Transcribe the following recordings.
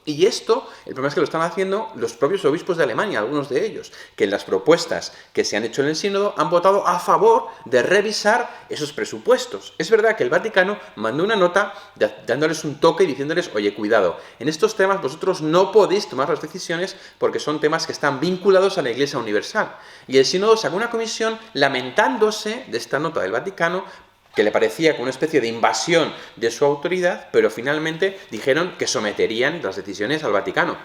Y esto, el problema es que lo están haciendo los propios obispos de Alemania, algunos de ellos, que en las propuestas que se han hecho en el sínodo han votado a favor de revisar esos presupuestos. Es verdad que el Vaticano mandó una nota dándoles un toque y diciéndoles, oye, cuidado, en estos temas vosotros no podéis tomar las decisiones porque son temas que están vinculados a la Iglesia Universal. Y el sínodo sacó una comisión lamentándose de esta nota del Vaticano, que le parecía como una especie de invasión de su autoridad, pero finalmente dijeron que someterían las decisiones al Vaticano.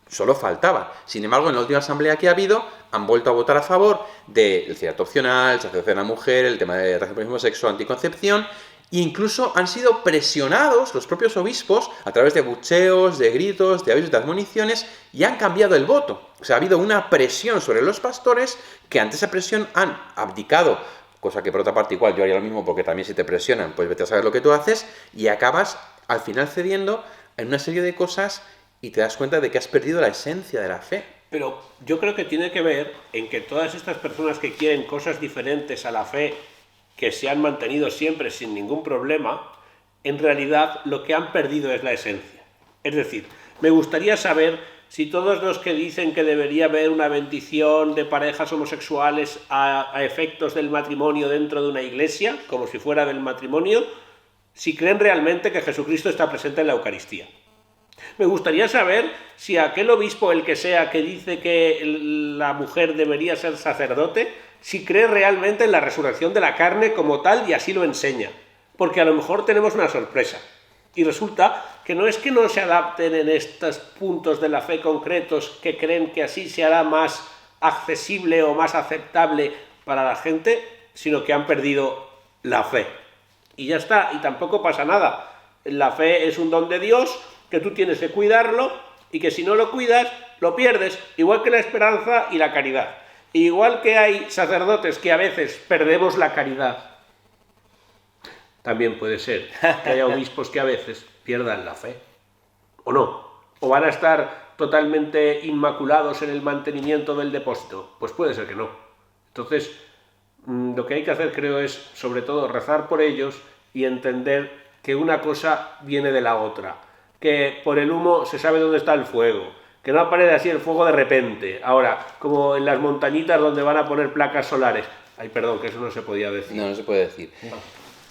Solo faltaba. Sin embargo, en la última asamblea que ha habido, han vuelto a votar a favor del celibato opcional, el sacerdocio de la mujer, el tema de reproducción sexual, anticoncepción, e incluso han sido presionados los propios obispos a través de bucheos, de gritos, de avisos, de admoniciones, y han cambiado el voto. O sea, ha habido una presión sobre los pastores que ante esa presión han abdicado, cosa que por otra parte igual yo haría lo mismo, porque también si te presionan, pues vete a saber lo que tú haces, y acabas al final cediendo en una serie de cosas y te das cuenta de que has perdido la esencia de la fe. Pero yo creo que tiene que ver en que todas estas personas que quieren cosas diferentes a la fe, que se han mantenido siempre sin ningún problema, en realidad lo que han perdido es la esencia. Es decir, me gustaría saber si todos los que dicen que debería haber una bendición de parejas homosexuales a efectos del matrimonio dentro de una iglesia, como si fuera del matrimonio, si creen realmente que Jesucristo está presente en la Eucaristía. Me gustaría saber si aquel obispo, el que sea, que dice que la mujer debería ser sacerdote, si cree realmente en la resurrección de la carne como tal y así lo enseña. Porque a lo mejor tenemos una sorpresa. Y resulta que no es que no se adapten en estos puntos de la fe concretos que creen que así se hará más accesible o más aceptable para la gente, sino que han perdido la fe. Y ya está, y tampoco pasa nada. La fe es un don de Dios, que tú tienes que cuidarlo y que si no lo cuidas, lo pierdes, igual que la esperanza y la caridad. Igual que hay sacerdotes que a veces perdemos la caridad, también puede ser que haya obispos que a veces pierdan la fe, o no, o van a estar totalmente inmaculados en el mantenimiento del depósito, pues puede ser que no. Entonces, lo que hay que hacer, creo, es sobre todo rezar por ellos y entender que una cosa viene de la otra, que por el humo se sabe dónde está el fuego, que no aparece así el fuego de repente. Ahora, como en las montañitas donde van a poner placas solares. Ay, perdón, que eso no se podía decir. No se puede decir. No.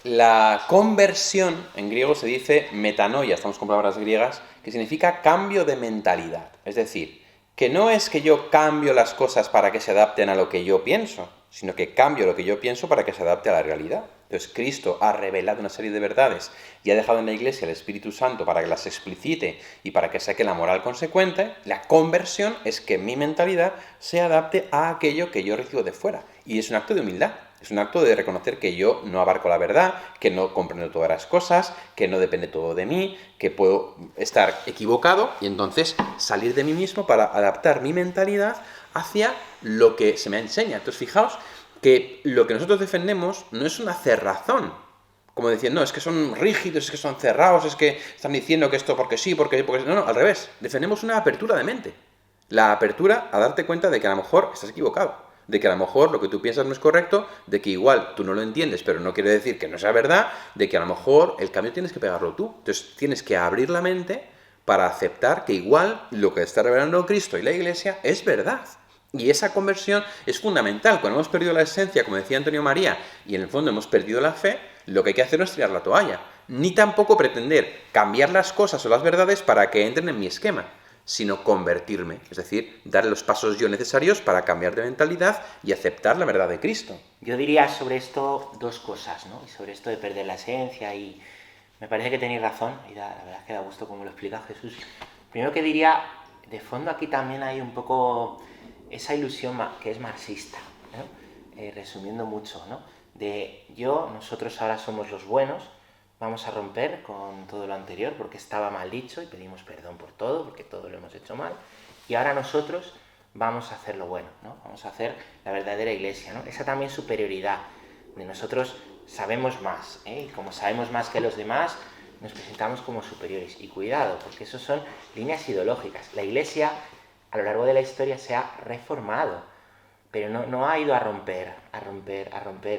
La conversión, en griego se dice metanoia, estamos con palabras griegas, que significa cambio de mentalidad. Es decir, que no es que yo cambio las cosas para que se adapten a lo que yo pienso, sino que cambio lo que yo pienso para que se adapte a la realidad. Entonces Cristo ha revelado una serie de verdades y ha dejado en la Iglesia el Espíritu Santo para que las explicite y para que saque la moral consecuente. La conversión es que mi mentalidad se adapte a aquello que yo recibo de fuera. Y es un acto de humildad. Es un acto de reconocer que yo no abarco la verdad, que no comprendo todas las cosas, que no depende todo de mí, que puedo estar equivocado y entonces salir de mí mismo para adaptar mi mentalidad hacia lo que se me enseña. Entonces fijaos que lo que nosotros defendemos no es una cerrazón, como diciendo, no, es que son rígidos, es que son cerrados, es que están diciendo que esto porque sí, porque... No, al revés, defendemos una apertura de mente. La apertura a darte cuenta de que a lo mejor estás equivocado, de que a lo mejor lo que tú piensas no es correcto, de que igual tú no lo entiendes, pero no quiere decir que no sea verdad, de que a lo mejor el cambio tienes que pegarlo tú. Entonces tienes que abrir la mente para aceptar que igual lo que está revelando Cristo y la Iglesia es verdad. Y esa conversión es fundamental. Cuando hemos perdido la esencia, como decía Antonio María, y en el fondo hemos perdido la fe, lo que hay que hacer no es tirar la toalla, ni tampoco pretender cambiar las cosas o las verdades para que entren en mi esquema, sino convertirme, es decir, dar los pasos yo necesarios para cambiar de mentalidad y aceptar la verdad de Cristo. Yo diría sobre esto dos cosas, ¿no? Y sobre esto de perder la esencia, y me parece que tenéis razón, y la verdad es que da gusto como lo explica Jesús. Primero que diría, de fondo aquí también hay un poco esa ilusión que es marxista, ¿no? Resumiendo mucho, ¿no? De nosotros ahora somos los buenos, vamos a romper con todo lo anterior porque estaba mal dicho y pedimos perdón por todo, porque todo lo hemos hecho mal, y ahora nosotros vamos a hacer lo bueno, ¿no? Vamos a hacer la verdadera iglesia, ¿no? Esa también superioridad de nosotros sabemos más, ¿eh? Y como sabemos más que los demás, nos presentamos como superiores. Y cuidado, porque eso son líneas ideológicas. La iglesia a lo largo de la historia se ha reformado, pero no ha ido a romper.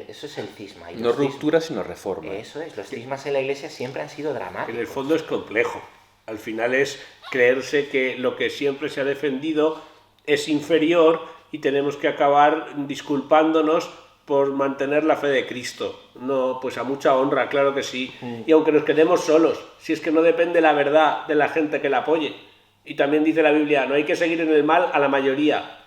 Eso es el cisma. Y no ruptura, sino reforma. Eso es, los cismas en la iglesia siempre han sido dramáticos. En el fondo es complejo. Al final es creerse que lo que siempre se ha defendido es inferior y tenemos que acabar disculpándonos por mantener la fe de Cristo. No, pues a mucha honra, claro que sí. Y aunque nos quedemos solos, si es que no depende la verdad de la gente que la apoye. Y también dice la Biblia, no hay que seguir en el mal a la mayoría.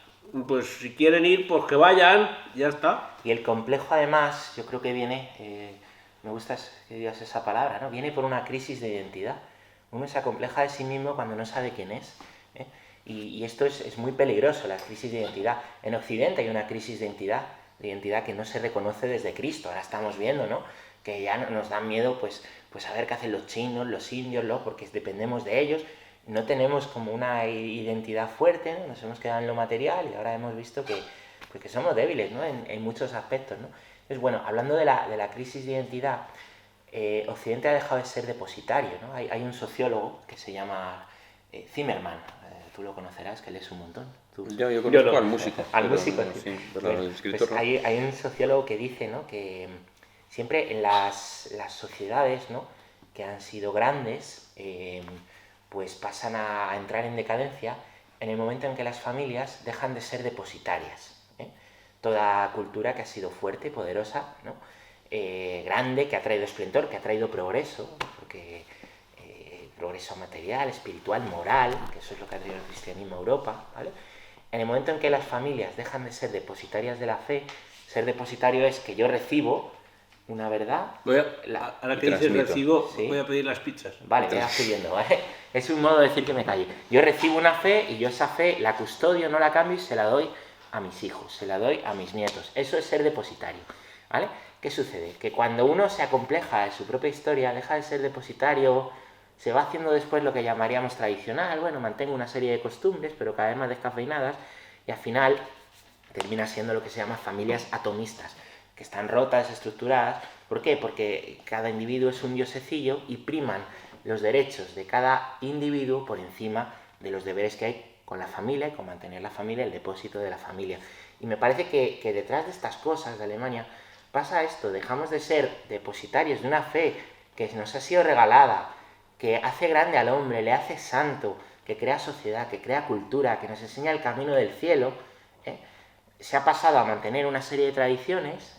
Pues si quieren ir, pues que vayan, ya está. Y el complejo, además, yo creo que viene, me gusta que digas esa palabra, ¿no? Viene por una crisis de identidad. Uno se acompleja de sí mismo cuando no sabe quién es. ¿Eh? Y esto es muy peligroso, la crisis de identidad. En Occidente hay una crisis de identidad que no se reconoce desde Cristo. Ahora estamos viendo, ¿no? Que ya nos da miedo, pues a ver qué hacen los chinos, los indios, ¿no? Porque dependemos de ellos. No tenemos como una identidad fuerte, ¿no? Nos hemos quedado en lo material y ahora hemos visto que somos débiles, ¿no? En muchos aspectos, ¿no? Entonces, bueno, hablando de la crisis de identidad, Occidente ha dejado de ser depositario, ¿no? Hay un sociólogo que se llama Zimmerman, tú lo conocerás, que lees un montón. Yo conozco no. al músico. Al músico, sí, sí. el escritor Pues hay un sociólogo que dice, ¿no? Que siempre en las sociedades, ¿no? Que han sido grandes, pues pasan a entrar en decadencia en el momento en que las familias dejan de ser depositarias. Toda cultura que ha sido fuerte, poderosa, ¿no? Grande, que ha traído esplendor, que ha traído progreso, porque progreso material, espiritual, moral, que eso es lo que ha traído el cristianismo a Europa, ¿vale? En el momento en que las familias dejan de ser depositarias de la fe, ser depositario es que yo recibo una verdad. Ahora que dices recibo, ¿sí? Voy a pedir las pizzas. Vale, ya estoy viendo, ¿vale? Es un modo de decir que me calle. Yo recibo una fe y yo esa fe la custodio, no la cambio y se la doy a mis hijos, se la doy a mis nietos. Eso es ser depositario, ¿vale? ¿Qué sucede? Que cuando uno se acompleja de su propia historia, deja de ser depositario, se va haciendo después lo que llamaríamos tradicional, bueno, mantengo una serie de costumbres, pero cada vez más descafeinadas, y al final termina siendo lo que se llama familias atomistas, que están rotas, desestructuradas. ¿Por qué? Porque cada individuo es un diosecillo y priman los derechos de cada individuo por encima de los deberes que hay con la familia y con mantener la familia, el depósito de la familia. Y me parece que detrás de estas cosas de Alemania pasa esto, dejamos de ser depositarios de una fe que nos ha sido regalada, que hace grande al hombre, le hace santo, que crea sociedad, que crea cultura, que nos enseña el camino del cielo, se ha pasado a mantener una serie de tradiciones,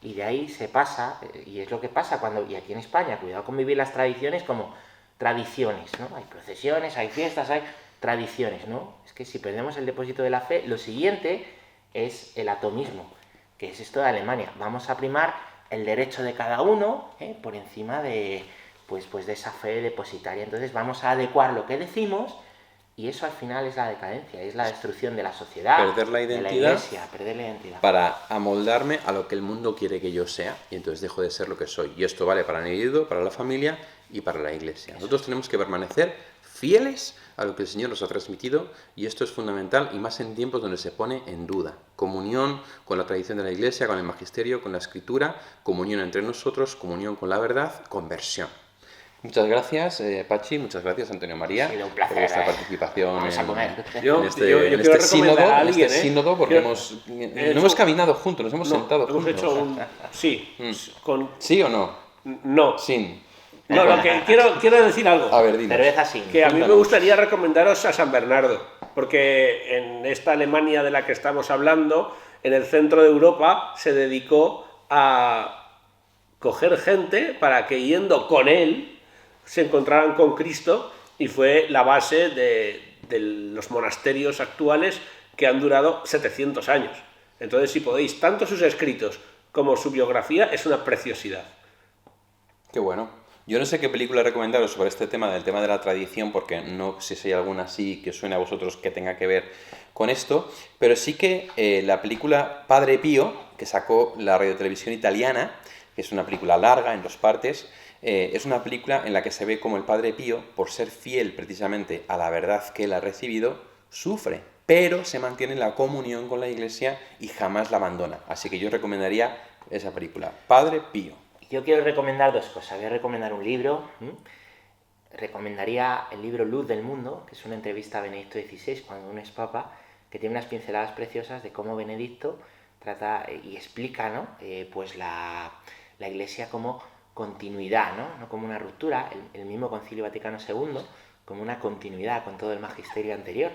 y de ahí se pasa, y es lo que pasa cuando, y aquí en España, cuidado con vivir las tradiciones como tradiciones, ¿no? Hay procesiones, hay fiestas, hay tradiciones, ¿no? Es que si perdemos el depósito de la fe, lo siguiente es el atomismo, que es esto de Alemania. Vamos a primar el derecho de cada uno por encima de, pues de esa fe depositaria. Entonces vamos a adecuar lo que decimos y eso al final es la decadencia, es la destrucción de la sociedad, perder la identidad, de la iglesia, perder la identidad. Para amoldarme a lo que el mundo quiere que yo sea y entonces dejo de ser lo que soy. Y esto vale para el individuo, para la familia y para la iglesia. Nosotros tenemos que permanecer fieles a lo que el Señor nos ha transmitido y esto es fundamental y más en tiempos donde se pone en duda. Comunión con la tradición de la iglesia, con el magisterio, con la escritura, comunión entre nosotros, comunión con la verdad, conversión. Muchas gracias, Pachi, muchas gracias, Antonio María, un placer, por vuestra participación Vamos a comer. en este sínodo, porque no hemos caminado juntos, nos hemos sentado juntos. Hemos hecho un... Sí. ¿Sí o no? No. Sin. No, lo que quiero decir algo. A ver, dinos. Cerveza sin. Que a mí me gustaría recomendaros a San Bernardo, porque en esta Alemania de la que estamos hablando, en el centro de Europa, se dedicó a coger gente para que yendo con él se encontraran con Cristo y fue la base de los monasterios actuales que han durado 700 años. Entonces, si podéis, tanto sus escritos como su biografía es una preciosidad. Qué bueno. Yo no sé qué película recomendaros sobre este tema, del tema de la tradición, porque no sé si hay alguna así que suene a vosotros que tenga que ver con esto, pero sí que la película Padre Pío, que sacó la radiotelevisión italiana, que es una película larga en 2 partes, es una película en la que se ve como el Padre Pío, por ser fiel precisamente a la verdad que él ha recibido, sufre, pero se mantiene en la comunión con la Iglesia y jamás la abandona. Así que yo recomendaría esa película, Padre Pío. Yo quiero recomendar 2 cosas. Voy a recomendar un libro. Recomendaría el libro Luz del Mundo, que es una entrevista a Benedicto XVI cuando aún es papa, que tiene unas pinceladas preciosas de cómo Benedicto trata y explica, ¿no? Pues la Iglesia como continuidad, ¿no? No como una ruptura. El mismo Concilio Vaticano II como una continuidad con todo el magisterio anterior.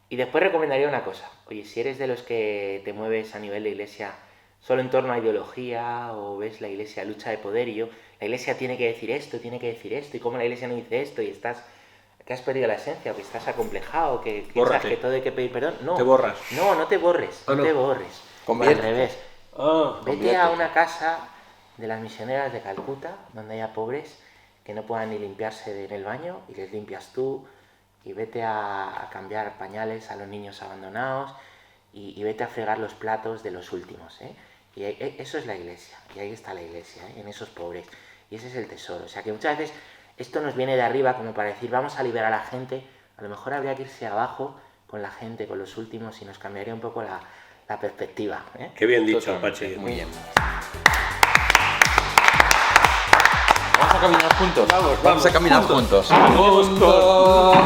Y después recomendaría una cosa. Oye, si eres de los que te mueves a nivel de iglesia solo en torno a ideología, o ves la iglesia lucha de poder y la iglesia tiene que decir esto, y cómo la iglesia no dice esto, y que has perdido la esencia, o que estás acomplejado, que piensas que todo hay que pedir perdón. No, te borras. No te borres, no te borres. Al revés. Vete a una casa de las misioneras de Calcuta, donde haya pobres que no puedan ni limpiarse en el baño, y les limpias tú, y vete a cambiar pañales a los niños abandonados, y vete a fregar los platos de los últimos, ¿eh? Y eso es la iglesia, y ahí está la iglesia, ¿eh? En esos pobres, y ese es el tesoro. O sea que muchas veces esto nos viene de arriba como para decir vamos a liberar a la gente, a lo mejor habría que irse abajo con la gente, con los últimos, y nos cambiaría un poco la perspectiva, ¿eh? Qué bien dicho, Pachi. Muy bien. Vamos a caminar juntos. Vamos a caminar juntos. Juntos.